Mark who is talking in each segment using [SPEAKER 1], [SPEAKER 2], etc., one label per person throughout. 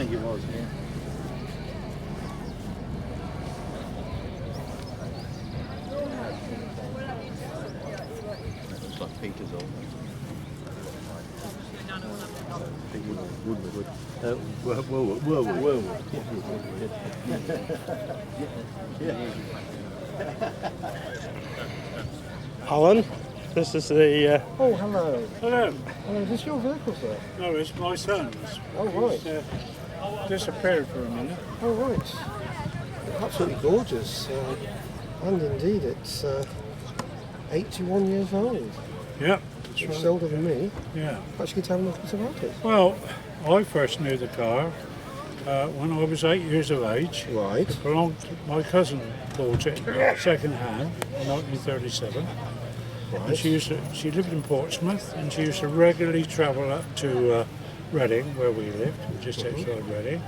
[SPEAKER 1] think it was, yeah. That looks like Peter's old. Woodward. Woodward.
[SPEAKER 2] Alan, this is the...
[SPEAKER 3] Oh, hello.
[SPEAKER 2] Hello.
[SPEAKER 3] Hello, is this your vehicle, sir?
[SPEAKER 2] No, it's my son's.
[SPEAKER 3] Oh, right.
[SPEAKER 2] He's disappeared for a minute.
[SPEAKER 3] Oh, right. Absolutely gorgeous. And indeed, it's 81 years old.
[SPEAKER 2] Yep.
[SPEAKER 3] It's older than me.
[SPEAKER 2] Yeah.
[SPEAKER 3] Perhaps you can tell me a little bit about it.
[SPEAKER 2] Well, I first knew the car when I was 8 years of age.
[SPEAKER 3] Right.
[SPEAKER 2] It belonged to my cousin, bought it second hand in 1937.
[SPEAKER 3] Right.
[SPEAKER 2] And she lived in Portsmouth, and she used to regularly travel up to Reading, where we lived, just outside Reading,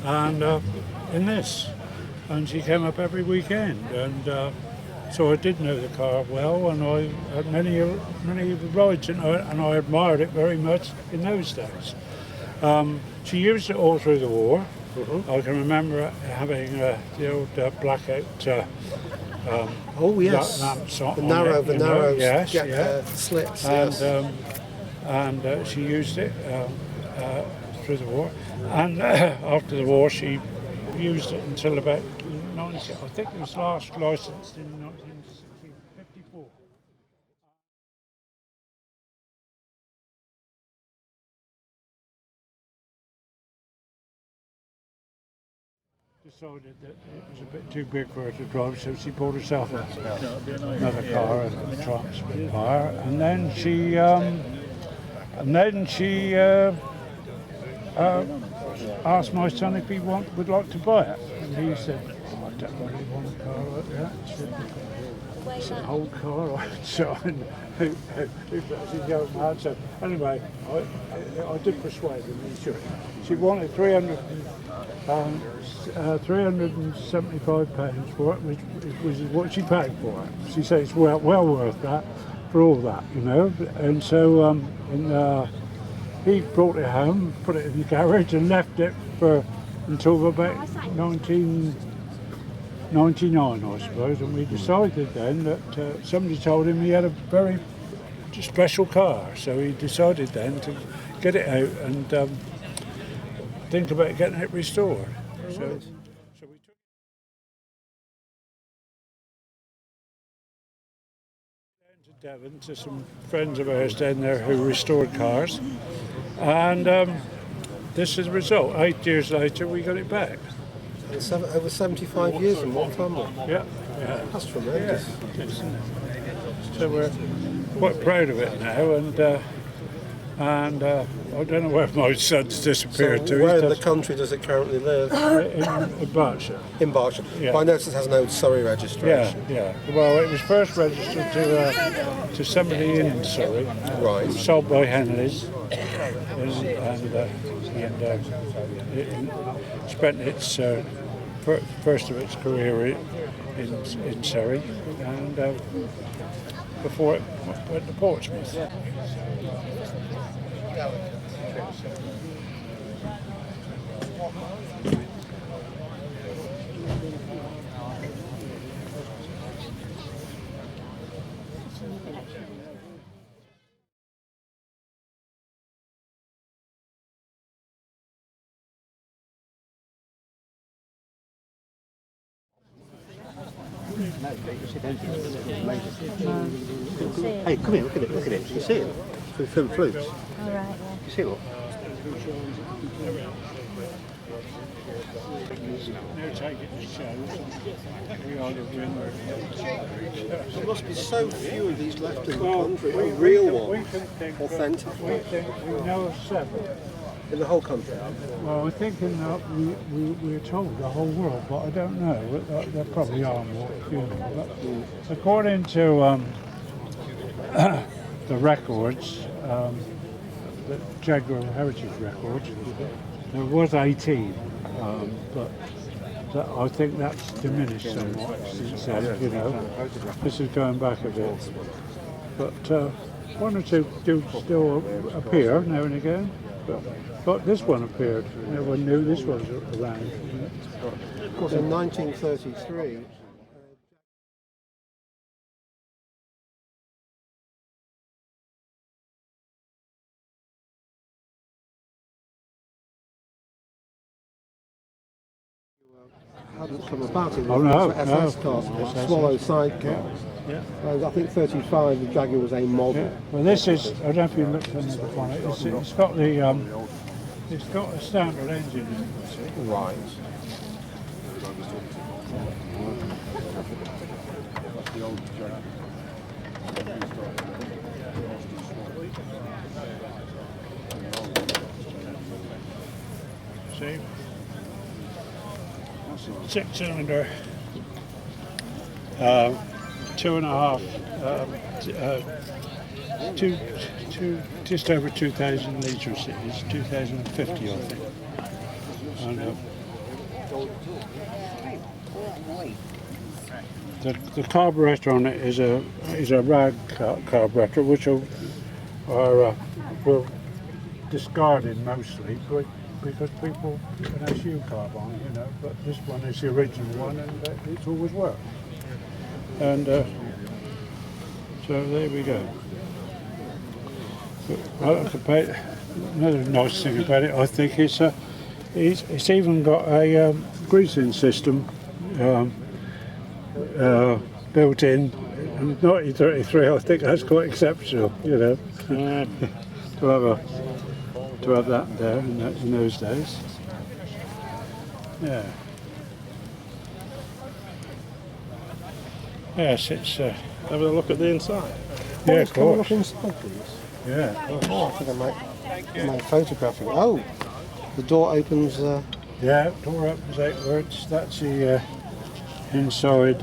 [SPEAKER 2] and in this. And she came up every weekend, and so I did know the car well, and I had many rides in it, and I admired it very much in those days. She used it all through the war. I can remember having the old blackout
[SPEAKER 3] Oh, yes.
[SPEAKER 2] lamps
[SPEAKER 3] The
[SPEAKER 2] on
[SPEAKER 3] narrow,
[SPEAKER 2] it,
[SPEAKER 3] the
[SPEAKER 2] you know.
[SPEAKER 3] narrow
[SPEAKER 2] Yes, yeah.
[SPEAKER 3] slits.
[SPEAKER 2] And
[SPEAKER 3] Yes.
[SPEAKER 2] she used it through the war, and after the war she used it until about 19, I think it was last licensed in 1954. Decided that it was a bit too big for her to drive, so she bought herself another car, a Triumph Spitfire, and then she asked my son if he would like to buy it, and he said, "Oh, I don't really want a car like that." It's an old car. So who does he go mad? So anyway, I did persuade him he should. She wanted £375 for it, which is what she paid for it. She said it's well worth that for all that, you know. And so he brought it home, put it in the garage, and left it until about 1999, I suppose. And we decided then that somebody told him he had a very special car, so he decided then to get it out and think about getting it restored. So we took it down to Devon to some friends of ours down there who restored cars, and this is the result. 8 years later, we got it back.
[SPEAKER 3] And over 75 years in one family.
[SPEAKER 2] Yeah.
[SPEAKER 3] That's tremendous.
[SPEAKER 2] So we're quite proud of it now, and I don't know where my son's disappeared to.
[SPEAKER 3] Where in the country does it currently live?
[SPEAKER 2] In Berkshire.
[SPEAKER 3] In Berkshire.
[SPEAKER 2] Yeah.
[SPEAKER 3] Well, I noticed it has an old Surrey registration.
[SPEAKER 2] Yeah. Well, it was first registered to somebody in Surrey.
[SPEAKER 3] Right.
[SPEAKER 2] Sold by Henleys, and it spent its first of its career in Surrey, and before it went to Portsmouth.
[SPEAKER 1] Hey, come here, look at it. You see it? Through film flutes.
[SPEAKER 4] All right, yeah.
[SPEAKER 1] You see what?
[SPEAKER 2] Now take it to shows. We are the winner.
[SPEAKER 3] There must be so few of these left in the country. Real ones. Authentic.
[SPEAKER 2] We know of 7.
[SPEAKER 3] In the whole country.
[SPEAKER 2] Well, we're thinking that we're told the whole world, but I don't know. There probably are more. But according to the records, the Jaguar Heritage records, there was 18, but I think that's diminished somewhat since then. You know, this is going back a bit, but one or two do still appear now and again. but this one appeared. No one knew this was around.
[SPEAKER 3] Of course, in 1933, hadn't come about. It was SS cars, Swallow sidecars.
[SPEAKER 2] Yeah.
[SPEAKER 3] And I think 35, the Jaguar was a model.
[SPEAKER 2] Yeah. Well, this is. I don't know if you looked on the one. It's got the. It's got a standard engine in it. See?
[SPEAKER 3] Right.
[SPEAKER 2] See? 6-cylinder, 2.5, just over 2,000 litres. It is 2,050, I think. And, the carburettor on it is a rag carburettor, which are were discarded mostly because people put an SU carb on, you know. But this one is the original one, and it's always worked. And so there we go. Another nice thing about it, I think, is it's even got a greasing system built in. In 1933, I think that's quite exceptional, you know, to have that there in those days. Yeah. Yes, it's.
[SPEAKER 4] Have a look at the inside.
[SPEAKER 2] Yeah, of
[SPEAKER 3] Can we
[SPEAKER 2] course.
[SPEAKER 3] look inside, please?
[SPEAKER 2] Yeah, of course.
[SPEAKER 3] Oh, I think I might photograph it. Oh, the door opens.
[SPEAKER 2] Yeah, door opens outwards. That's the inside.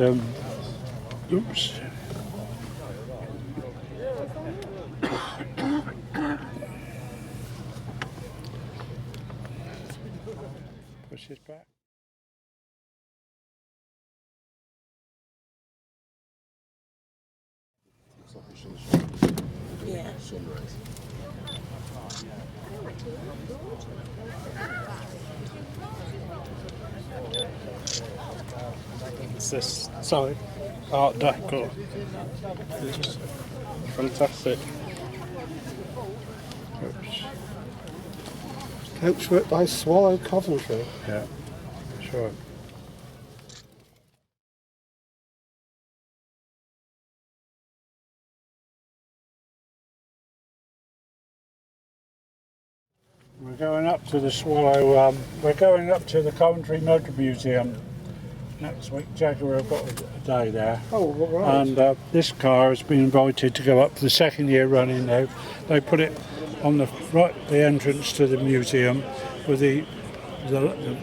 [SPEAKER 2] Oops. Push this back.
[SPEAKER 5] Yeah.
[SPEAKER 4] It's this solid Art Deco. It's fantastic.
[SPEAKER 2] Oops.
[SPEAKER 3] Coachwork by Swallow Coventry.
[SPEAKER 2] Yeah, sure. We're going up to the Swallow. We're going up to the Coventry Motor Museum next week. Jaguar have got a day there.
[SPEAKER 3] Oh, right.
[SPEAKER 2] And this car has been invited to go up for the second year running now. They put it on the entrance to the museum with the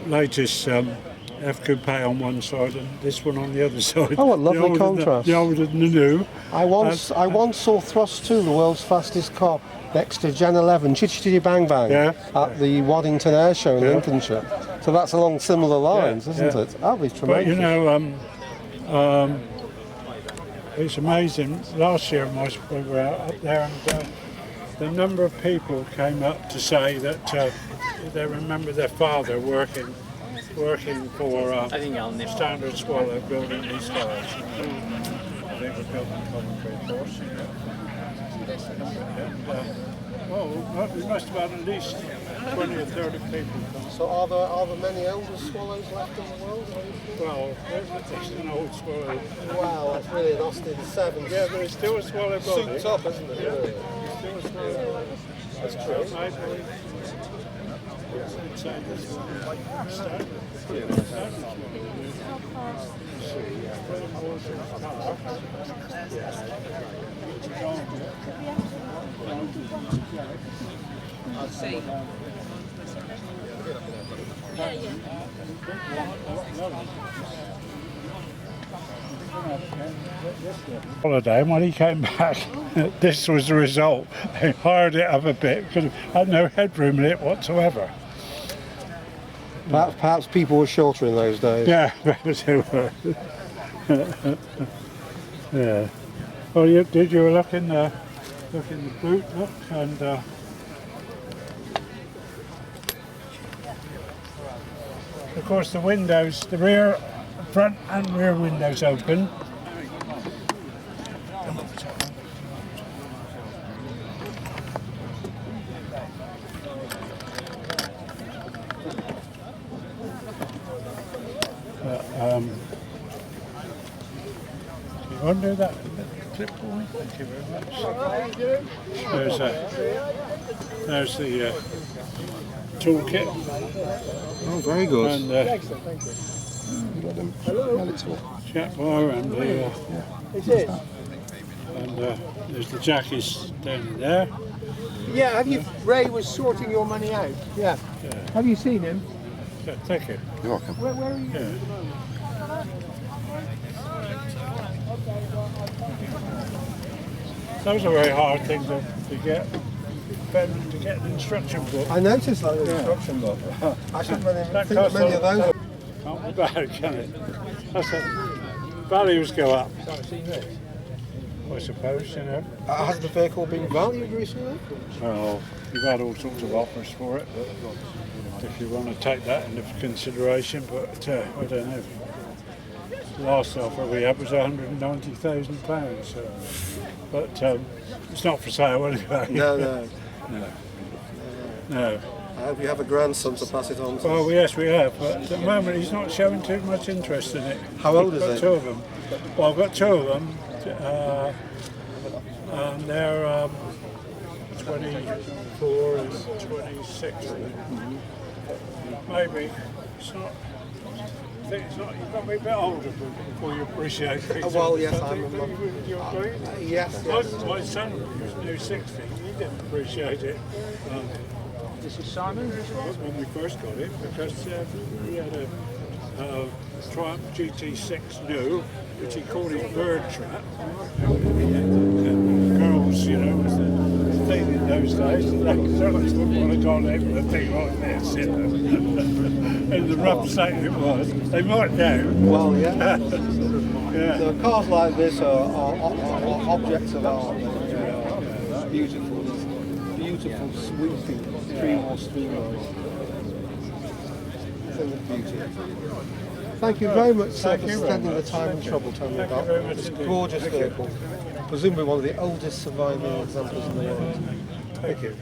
[SPEAKER 2] latest F Coupe on one side and this one on the other side.
[SPEAKER 3] Oh, what lovely contrast.
[SPEAKER 2] The old and the new.
[SPEAKER 3] I once saw Thrust 2, the world's fastest car, next to Gen 11, Chitty Chitty Bang Bang,
[SPEAKER 2] Yeah.
[SPEAKER 3] at the Waddington Air Show in
[SPEAKER 2] Yeah.
[SPEAKER 3] Lincolnshire. So that's along similar lines,
[SPEAKER 2] Yeah,
[SPEAKER 3] isn't
[SPEAKER 2] yeah.
[SPEAKER 3] it? That'll be tremendous.
[SPEAKER 2] But you know, it's amazing. Last year we were up there, and the number of people came up to say that they remember their father working for Standard Swallow building these cars. They were built in Coventry, of course. And, well, we must have had at least 20 or 30 people come.
[SPEAKER 3] So are there many elder swallows left in the world?
[SPEAKER 2] Well, there's an old swallow.
[SPEAKER 3] Wow, that's really an Austin 7.
[SPEAKER 2] Yeah, there is still a swallow body.
[SPEAKER 3] Souped up, isn't it?
[SPEAKER 2] Yeah.
[SPEAKER 3] Really?
[SPEAKER 2] Still a swallow body.
[SPEAKER 3] That's true.
[SPEAKER 2] Holiday, and when he came back, this was the result. They hired it up a bit because it had no headroom in it whatsoever.
[SPEAKER 3] Perhaps people were shorter in those days.
[SPEAKER 2] Yeah, they were. Yeah. Well, you look in the boot, look, and course the windows, the rear, front and rear windows open. You want to do that clipboard? Thank you very much. There's the toolkit.
[SPEAKER 3] Oh, very good.
[SPEAKER 2] And Jaguar and there's the jackies down there.
[SPEAKER 3] Yeah, have you? Ray was sorting your money out. Yeah. Have you seen him?
[SPEAKER 2] Yeah, thank you.
[SPEAKER 1] You're welcome.
[SPEAKER 3] Where are you?
[SPEAKER 2] Yeah. That was a very hard thing to get. Better to get an instruction book.
[SPEAKER 3] I noticed that instruction book. I shouldn't really think many of those.
[SPEAKER 2] Can't be bad, can it? That's it. Values go up. I suppose, you know.
[SPEAKER 3] Has the vehicle been valued recently?
[SPEAKER 2] Well, you've had all sorts of offers for it, but if you want to take that into consideration, but I don't know. The last offer we had was £190,000, so, but it's not for sale anyway.
[SPEAKER 3] No.
[SPEAKER 2] No.
[SPEAKER 3] I hope you have a grandson to pass it on to.
[SPEAKER 2] Well, yes, we have, but at the moment he's not showing too much interest in it.
[SPEAKER 3] How old is
[SPEAKER 2] I've got
[SPEAKER 3] he?
[SPEAKER 2] two of them. Well, I've got two of them, and they're 24 and 26. Maybe it's not. I think it's not. You've got to be a bit older before you appreciate things.
[SPEAKER 3] Well, yes, I remember. Yes.
[SPEAKER 2] My son, who's 60, he didn't appreciate it.
[SPEAKER 5] This is Simon.
[SPEAKER 2] When we first got it, because he had a Triumph GT6 new, which he called his bird trap. Girls, you know, was the thing in those days. They certainly wouldn't want to go on it with a thing like this, you know. In the rough state it was. They might now.
[SPEAKER 3] Well, yeah.
[SPEAKER 2] Yeah.
[SPEAKER 3] So cars like this are objects of art. Beautiful, sweeping, three-wheel streamlines. Thing of beauty. Thank you very much, sir, for spending the time and trouble telling me about this gorgeous vehicle. Presumably one of the oldest surviving examples in the world.
[SPEAKER 2] Thank you.